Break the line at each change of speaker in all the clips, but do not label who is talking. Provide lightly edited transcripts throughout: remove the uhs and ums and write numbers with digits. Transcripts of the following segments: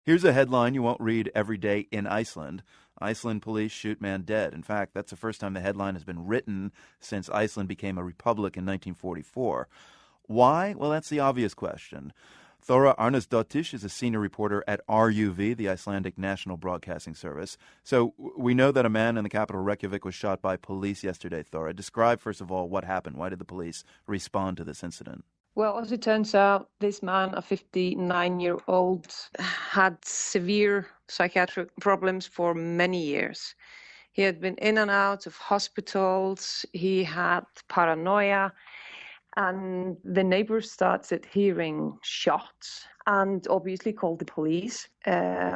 Here's a headline you won't read every day in Iceland. Iceland police shoot man dead. In fact, that's the first time the headline has been written since Iceland became a republic in 1944. Why? Well, that's the obvious question. Þóra Arnarsdóttir is a senior reporter at RUV, the Icelandic National Broadcasting Service. So we know that a man in the capital Reykjavik was shot by police yesterday, Þóra. Describe, first of all, what happened. Why did the police respond to this incident?
Well, as it turns out, this man, a 59-year-old, had severe psychiatric problems for many years. He had been in and out of hospitals, he had paranoia, and the neighbors started hearing shots and obviously called the police,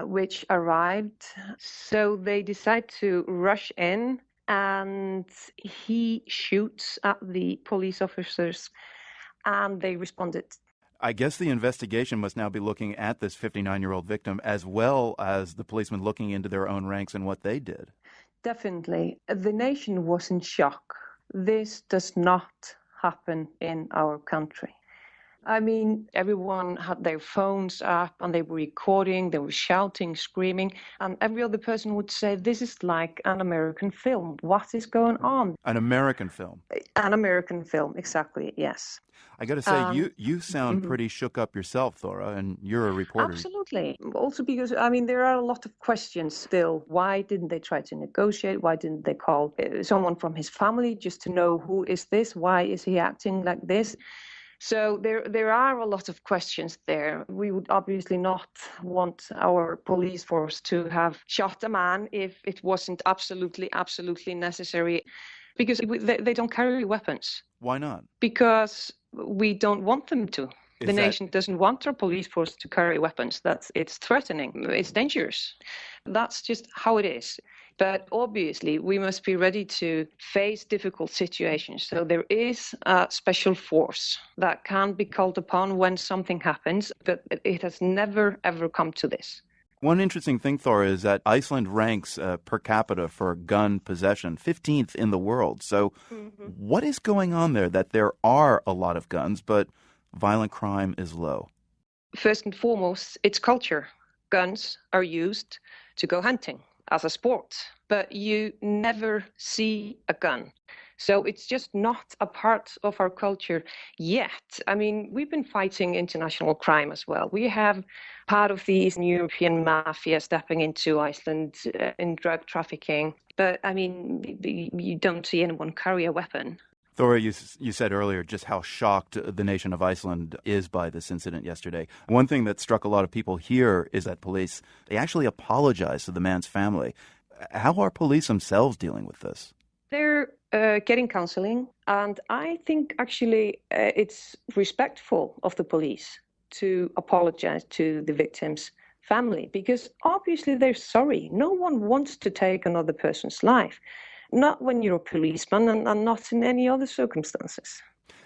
which arrived. So they decide to rush in, and he shoots at the police officers, and they responded.
I guess the investigation must now be looking at this 59-year-old victim as well as the policemen looking into their own ranks and what they did.
Definitely. The nation was in shock. This does not happen in our country. I mean, everyone had their phones up and they were recording, they were shouting, screaming, and every other person would say, this is like an American film. What is going on?
An American film?
An American film, exactly, yes.
I got to say, you sound pretty shook up yourself, Þóra, and you're a reporter.
Absolutely. Also because, I mean, there are a lot of questions still. Why didn't they try to negotiate? Why didn't they call someone from his family just to know who is this? Why is he acting like this? So there are a lot of questions there. We would obviously not want our police force to have shot a man if it wasn't absolutely necessary, because they don't carry weapons.
Why not?
Because we don't want them to. The nation doesn't want our police force to carry weapons. It's threatening. It's dangerous. That's just how it is. But obviously, we must be ready to face difficult situations. So there is a special force that can be called upon when something happens, but it has never, ever come to this.
One interesting thing, Þóra, is that Iceland ranks per capita for gun possession 15th in the world. So what is going on there that there are a lot of guns, but violent crime is low?
First and foremost, it's culture. Guns are used to go hunting as a sport, but you never see a gun. So it's just not a part of our culture yet. I mean, we've been fighting international crime as well. We have part of the Eastern European mafia stepping into Iceland in drug trafficking. But, I mean, you don't see anyone carry a weapon.
Þóra, you said earlier just how shocked the nation of Iceland is by this incident yesterday. One thing that struck a lot of people here is that police, they actually apologized to the man's family. How are police themselves dealing with this?
They're getting counseling, and I think actually it's respectful of the police to apologize to the victim's family, because obviously they're sorry. No one wants to take another person's life. Not when you're a policeman and not in any other circumstances.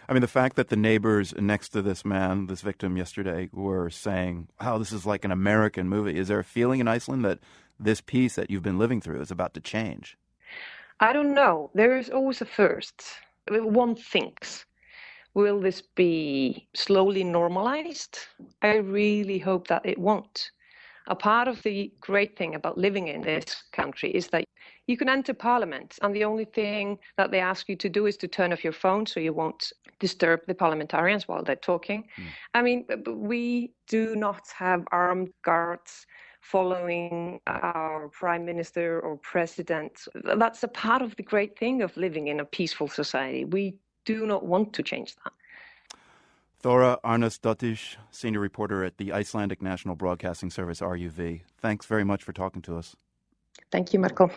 I mean, the fact that the neighbors next to this man, this victim yesterday, were saying, wow, this is like an American movie. Is there a feeling in Iceland that this peace that you've been living through is about to change?
I don't know. There is always a first. One thinks, will this be slowly normalized? I really hope that it won't. A part of the great thing about living in this country is that you can enter parliament, and the only thing that they ask you to do is to turn off your phone so you won't disturb the parliamentarians while they're talking. I mean, we do not have armed guards following our prime minister or president. That's a part of the great thing of living in a peaceful society. We do not want to change that.
Þóra Arnarsdóttir, senior reporter at the Icelandic National Broadcasting Service, RUV. Thanks very much for talking to us.
Thank you, Marco.